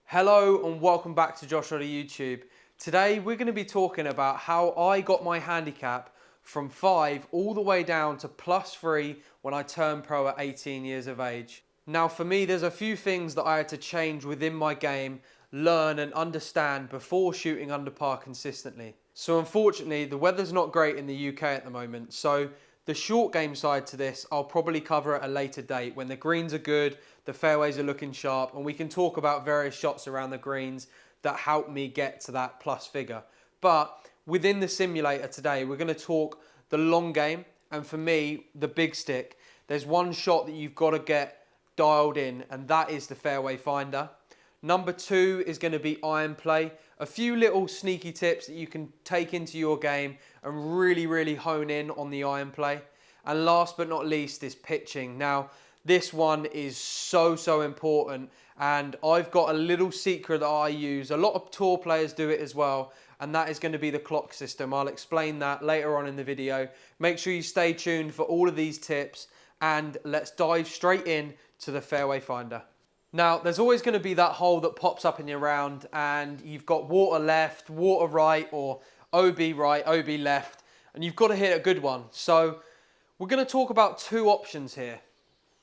Hello and welcome back to Josh on YouTube. Today we're going to be talking about how I got my handicap from 5 all the way down to +3 when I turned pro at 18 years of age. Now for me there's a few things that I had to change within my game, learn and understand before shooting under par consistently. So unfortunately the weather's not great in the UK at the moment, so the short game side to this I'll probably cover at a later date when the greens are good, the fairways are looking sharp, and we can talk about various shots around the greens that help me get to that plus figure. But within the simulator today, we're going to talk the long game, and for me, the big stick. There's one shot that you've got to get dialed in, and that is the Fairway Finder. Number 2 is going to be iron play. A few little sneaky tips that you can take into your game and really hone in on the iron play. And last but not least is pitching. Now, this one is so important, and I've got a little secret that I use. A lot of tour players do it as well, and that is going to be the clock system. I'll explain that later on in the video. Make sure you stay tuned for all of these tips, and let's dive straight in to the Fairway Finder. Now, there's always going to be that hole that pops up in your round, and you've got water left, water right, or OB right, OB left, and you've got to hit a good one. So we're going to talk about two options here.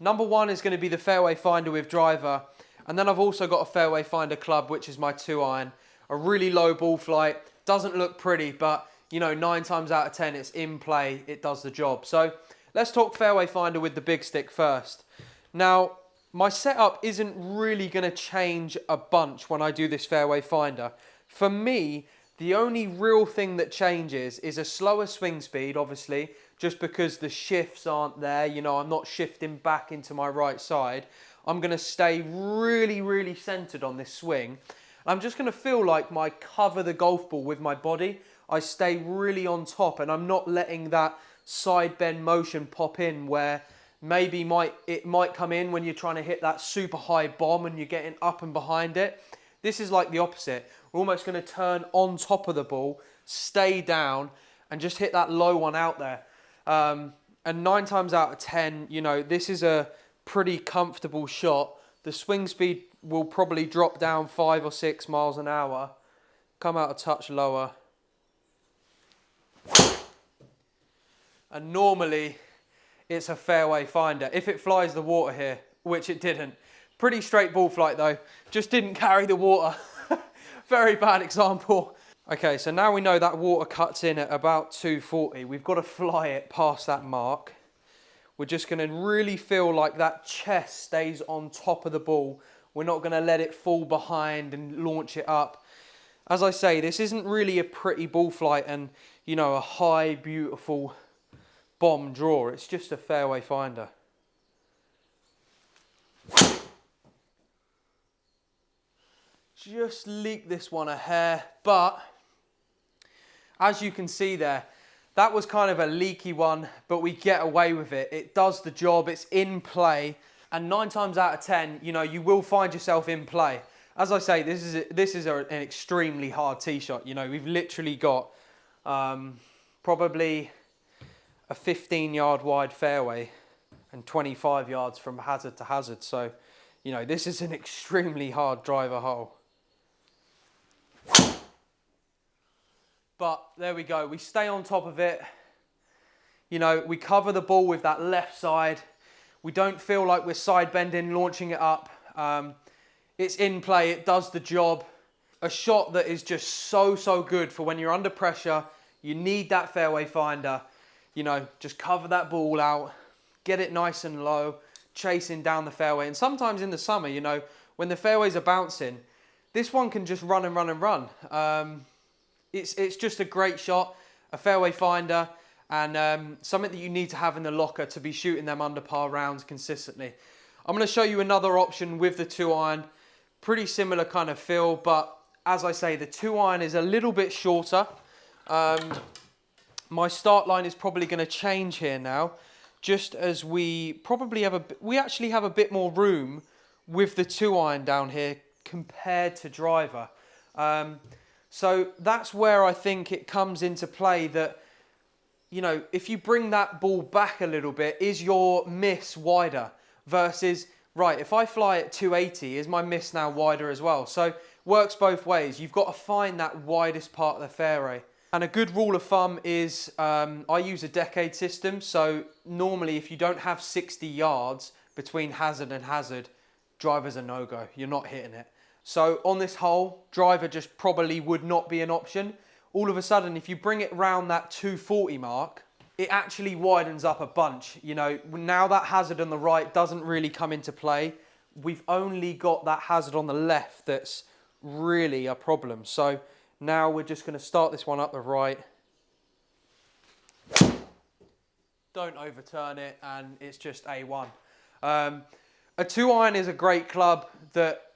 Number 1 is going to be the Fairway Finder with driver, and then I've also got a Fairway Finder club, which is my 2-iron. A really low ball flight, doesn't look pretty, but you know, 9 times out of 10 it's in play, it does the job. So let's talk Fairway Finder with the big stick first. Now, my setup isn't really going to change a bunch when I do this Fairway Finder. For me, the only real thing that changes is a slower swing speed, obviously, just because the shifts aren't there. You know, I'm not shifting back into my right side. I'm going to stay really centered on this swing. I'm just going to feel like I cover the golf ball with my body. I stay really on top, and I'm not letting that side bend motion pop in where maybe it might come in when you're trying to hit that super high bomb and you're getting up and behind it. This is like the opposite. We're almost going to turn on top of the ball, stay down, and just hit that low one out there. And 9 times out of 10, you know, this is a pretty comfortable shot. The swing speed will probably drop down 5 or 6 miles an hour, come out a touch lower. And normally, it's a Fairway Finder. If it flies the water here, which it didn't. Pretty straight ball flight though, just didn't carry the water. Very bad example. Okay, so now we know that water cuts in at about 240. We've got to fly it past that mark. We're just going to really feel like that chest stays on top of the ball. We're not going to let it fall behind and launch it up. As I say, this isn't really a pretty ball flight and, you know, a high, beautiful bomb draw. It's just a Fairway Finder. Just leak this one a hair, but as you can see there, that was kind of a leaky one, but we get away with it. It does the job, it's in play, and 9 times out of 10, you know, you will find yourself in play. As I say, this is an extremely hard tee shot. You know, we've literally got probably a 15-yard wide fairway and 25 yards from hazard to hazard. So, you know, this is an extremely hard driver hole. But there we go, we stay on top of it. You know, we cover the ball with that left side. We don't feel like we're side bending, launching it up. It's in play, it does the job. A shot that is just so good for when you're under pressure. You need that Fairway Finder. You know, just cover that ball out, get it nice and low, chasing down the fairway. And sometimes in the summer, you know, when the fairways are bouncing, this one can just run and run. It's just a great shot, a Fairway Finder, and something that you need to have in the locker to be shooting them under par rounds consistently. I'm going to show you another option with the 2-iron. Pretty similar kind of feel, but as I say, the 2-iron is a little bit shorter. My start line is probably going to change here now, just as we actually have a bit more room with the 2-iron down here compared to driver. So that's where I think it comes into play that, you know, if you bring that ball back a little bit, is your miss wider versus right, if I fly at 280, is my miss now wider as well? So works both ways. You've got to find that widest part of the fairway. And a good rule of thumb is I use a decade system. So normally if you don't have 60 yards between hazard and hazard, driver's a no-go. You're not hitting it. So on this hole, driver just probably would not be an option. All of a sudden, if you bring it round that 240 mark, it actually widens up a bunch. You know, now that hazard on the right doesn't really come into play. We've only got that hazard on the left that's really a problem. So now we're just going to start this one up the right. Don't overturn it, and it's just A1. A 2-iron is a great club that,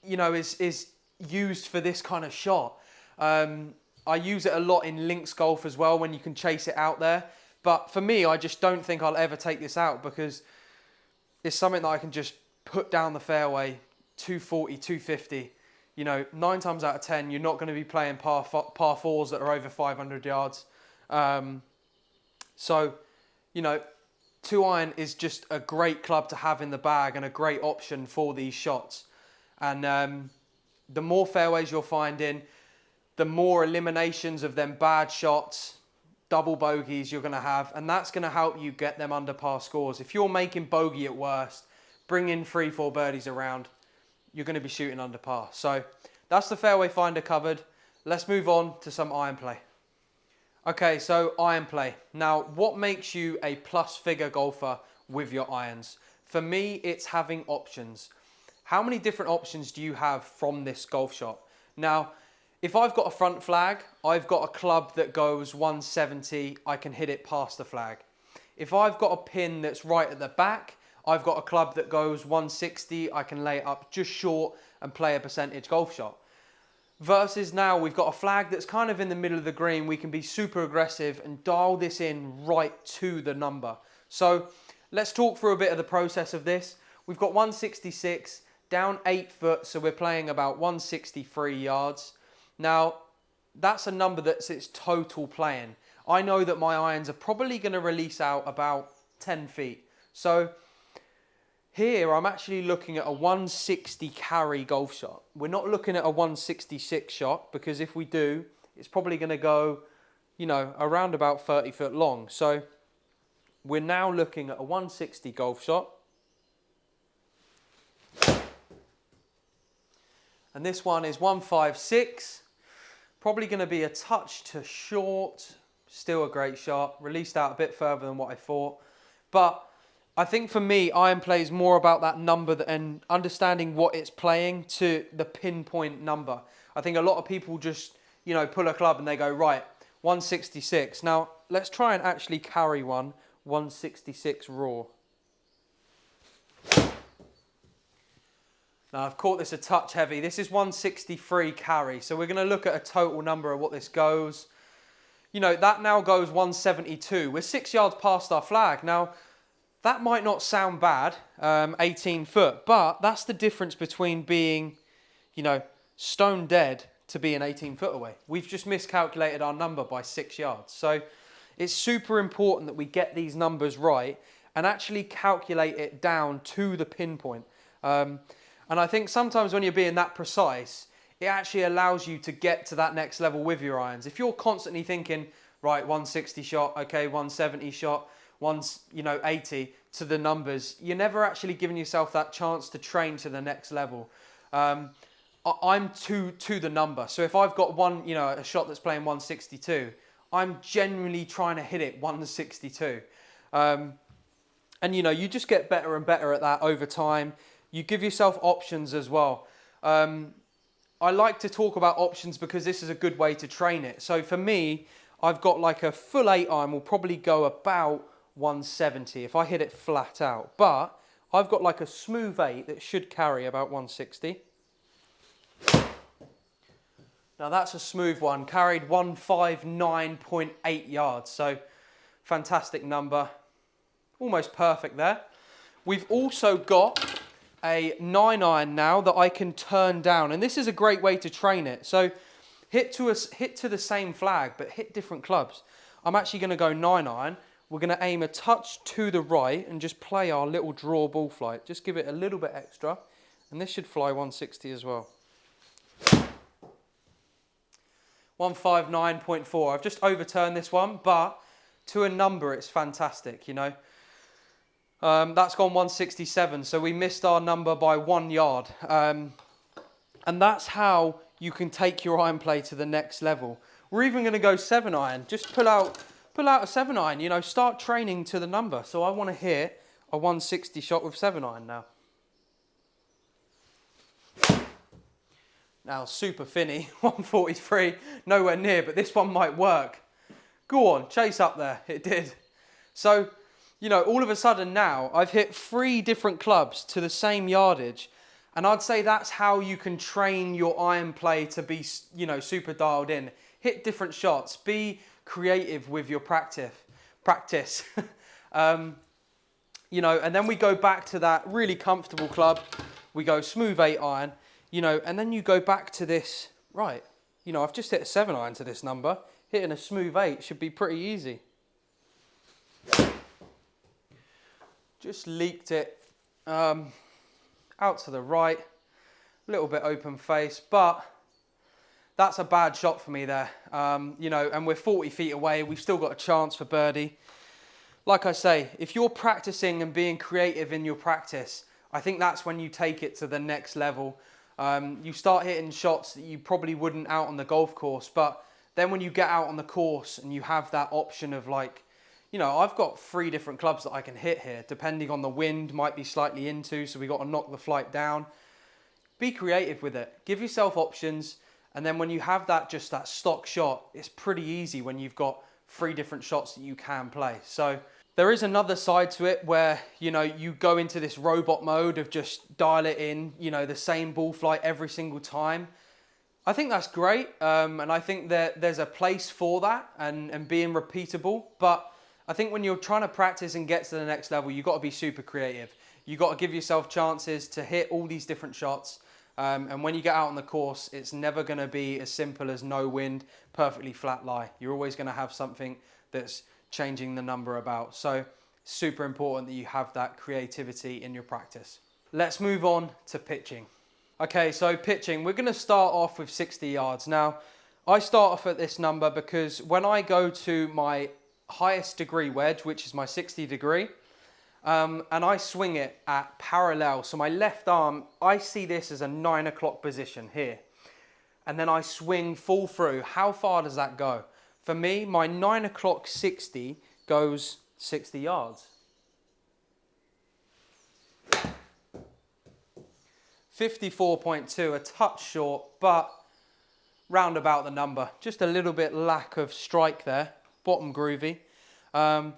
you know, is used for this kind of shot. I use it a lot in links golf as well when you can chase it out there. But for me, I just don't think I'll ever take this out because it's something that I can just put down the fairway, 240, 250. You know, 9 times out of 10, you're not going to be playing par 4s that are over 500 yards. So, you know, 2-iron is just a great club to have in the bag and a great option for these shots. And the more fairways you're finding, the more eliminations of them bad shots, double bogeys you're going to have, and that's going to help you get them under par scores. If you're making bogey at worst, bring in 3-4 birdies around, you're going to be shooting under par. So that's the Fairway Finder covered. Let's move on to some iron play. Okay, so iron play. Now, what makes you a plus figure golfer with your irons? For me, it's having options. How many different options do you have from this golf shot? Now, if I've got a front flag, I've got a club that goes 170, I can hit it past the flag. If I've got a pin that's right at the back, I've got a club that goes 160, I can lay it up just short and play a percentage golf shot. Versus now we've got a flag that's kind of in the middle of the green, we can be super aggressive and dial this in right to the number. So let's talk through a bit of the process of this. We've got 166, down 8 foot, so we're playing about 163 yards. Now, that's a number that's its total playing. I know that my irons are probably going to release out about 10 feet. So here I'm actually looking at a 160 carry golf shot. We're not looking at a 166 shot because if we do, it's probably going to go, you know, around about 30 foot long. So we're now looking at a 160 golf shot. And this one is 156. Probably going to be a touch to short. Still a great shot. Released out a bit further than what I thought. But I think for me, iron play is more about that number and understanding what it's playing to the pinpoint number. I think a lot of people just, you know, pull a club and they go, right, 166. Now, let's try and actually carry one 166 raw. Now, I've caught this a touch heavy. This is 163 carry. So we're going to look at a total number of what this goes. You know, that now goes 172. We're 6 yards past our flag. Now, that might not sound bad, 18 foot, but that's the difference between being, you know, stone dead to being 18 foot away. We've just miscalculated our number by 6 yards. So it's super important that we get these numbers right and actually calculate it down to the pinpoint. And I think sometimes when you're being that precise, it actually allows you to get to that next level with your irons. If you're constantly thinking, right, 160 shot, okay, 170 shot, 80 to the numbers, you're never actually giving yourself that chance to train to the next level. I'm to the number. So if I've got a shot that's playing 162, I'm genuinely trying to hit it 162. And you know, you just get better and better at that over time. You give yourself options as well. I like to talk about options because this is a good way to train it. So for me, I've got like a full 8-iron will probably go about 170 if I hit it flat out. But I've got like a smooth 8 that should carry about 160. Now that's a smooth one, carried 159.8 yards. So fantastic number, almost perfect there. We've also got a 9-iron now that I can turn down, and this is a great way to train it. So hit to the same flag, but hit different clubs. I'm actually going to go 9-iron. we're going to aim a touch to the right and just play our little draw ball flight. Just give it a little bit extra, and this should fly 160 as well. 159.4. I've just overturned this one, but to a number, it's fantastic, you know. That's gone 167, so we missed our number by 1 yard. And that's how you can take your iron play to the next level. We're even going to go 7-iron. Just pull out a 7-iron, you know, start training to the number. So I want to hit a 160 shot with 7-iron now. Now, super finny, 143, nowhere near, but this one might work. Go on, chase up there. It did. So, you know, all of a sudden now, I've hit 3 different clubs to the same yardage, and I'd say that's how you can train your iron play to be, you know, super dialed in. Hit different shots. Be creative with your practice. You know, and then we go back to that really comfortable club. We go smooth 8-iron. You know, and then you go back to this, right, you know, I've just hit a 7-iron to this number. Hitting a smooth 8 should be pretty easy. Just leaked it out to the right. A little bit open face, but that's a bad shot for me there. You know, and we're 40 feet away. We've still got a chance for birdie. Like I say, if you're practicing and being creative in your practice, I think that's when you take it to the next level. You start hitting shots that you probably wouldn't out on the golf course, but then when you get out on the course and you have that option of, like, you know, I've got 3 different clubs that I can hit here, depending on the wind, might be slightly into, so we got to knock the flight down. Be creative with it. Give yourself options, and then when you have that, just that stock shot, it's pretty easy when you've got 3 different shots that you can play. So there is another side to it where, you know, you go into this robot mode of just dial it in, you know, the same ball flight every single time. I think that's great, and I think that there's a place for that and being repeatable. But I think when you're trying to practice and get to the next level, you've got to be super creative. You've got to give yourself chances to hit all these different shots. And when you get out on the course, it's never going to be as simple as no wind, perfectly flat lie. You're always going to have something that's changing the number about. So super important that you have that creativity in your practice. Let's move on to pitching. Okay, so pitching, we're going to start off with 60 yards. Now, I start off at this number because when I go to my highest degree wedge, which is my 60 degree, and I swing it at parallel, so my left arm, I see this as a 9 o'clock position here, and then I swing full through. How far does that go? For me, my 9 o'clock 60 goes 60 yards. 54.2, a touch short, but round about the number. Just a little bit lack of strike there, bottom groovy. And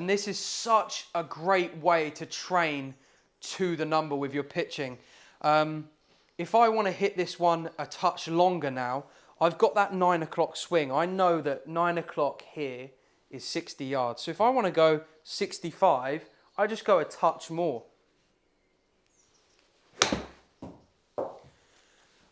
this is such a great way to train to the number with your pitching. If I want to hit this one a touch longer now, I've got that 9 o'clock swing. I know that 9 o'clock here is 60 yards. So if I want to go 65, I just go a touch more.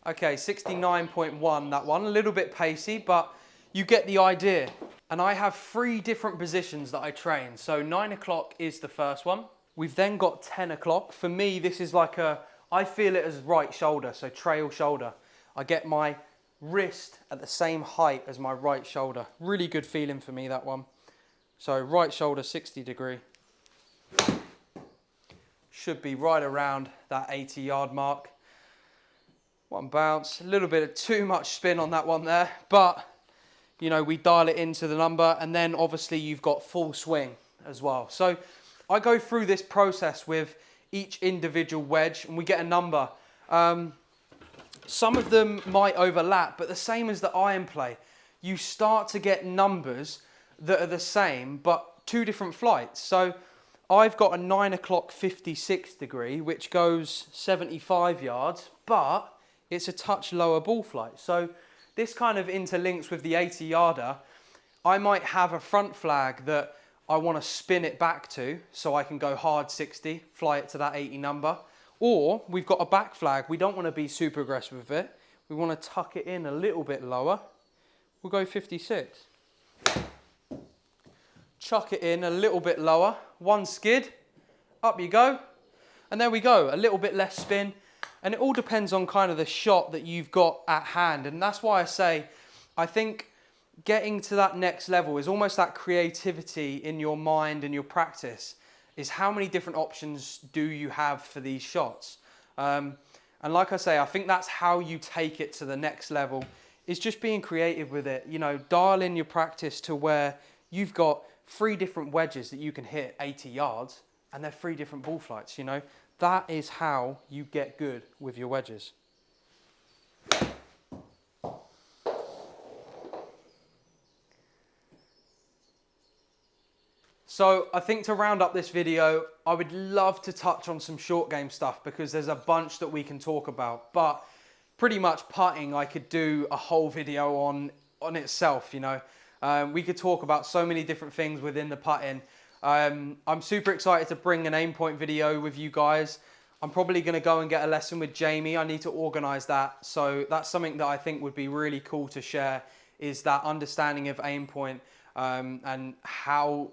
Okay, 69.1, that one. A little bit pacey, but you get the idea. And I have 3 different positions that I train. So 9 o'clock is the first one. We've then got 10 o'clock. For me, this is like I feel it as right shoulder, so trail shoulder. I get my wrist at the same height as my right shoulder. Really good feeling for me, that one. So right shoulder, 60 degree. Should be right around that 80-yard mark. One bounce, a little bit of too much spin on that one there, but you know, we dial it into the number, and then obviously you've got full swing as well. So I go through this process with each individual wedge and we get a number. Some of them might overlap, but the same as the iron play, you start to get numbers that are the same, but 2 different flights. So I've got a 9 o'clock 56 degree, which goes 75 yards, but it's a touch lower ball flight. So this kind of interlinks with the 80 yarder. I might have a front flag that I want to spin it back to so I can go hard 60, fly it to that 80 number. Or we've got a back flag. We don't want to be super aggressive with it. We want to tuck it in a little bit lower. We'll go 56. chuck it in a little bit lower, one skid, up you go, and there we go, a little bit less spin. And it all depends on kind of the shot that you've got at hand. And that's why I say, I think getting to that next level is almost that creativity in your mind and your practice, is how many different options do you have for these shots. And like I say, I think that's how you take it to the next level, is just being creative with it. You know, dial in your practice to where you've got 3 different wedges that you can hit 80 yards, and they're 3 different ball flights, you know. That is how you get good with your wedges. So I think to round up this video, I would love to touch on some short game stuff, because there's a bunch that we can talk about. But pretty much putting, I could do a whole video on itself, you know. We could talk about so many different things within the putting. I'm super excited to bring an aim point video with you guys. I'm probably going to go and get a lesson with Jamie. I need to organise that. So that's something that I think would be really cool to share, is that understanding of aim point, and how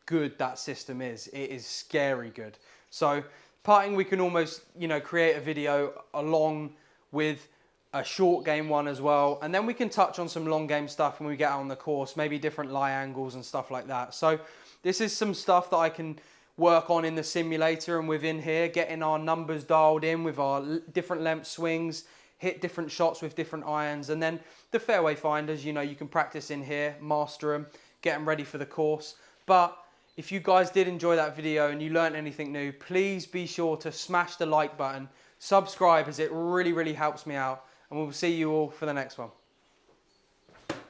good that system is. It is scary good. So putting, we can almost, you know, create a video along with a short game one as well, and then we can touch on some long game stuff when we get out on the course, maybe different lie angles and stuff like that. So this is some stuff that I can work on in the simulator and within here, getting our numbers dialed in with our different length swings, hit different shots with different irons, and then the fairway finders, you know, you can practice in here, master them, get them ready for the course. But if you guys did enjoy that video and you learned anything new, please be sure to smash the like button, subscribe, as it really, really helps me out, and we'll see you all for the next one.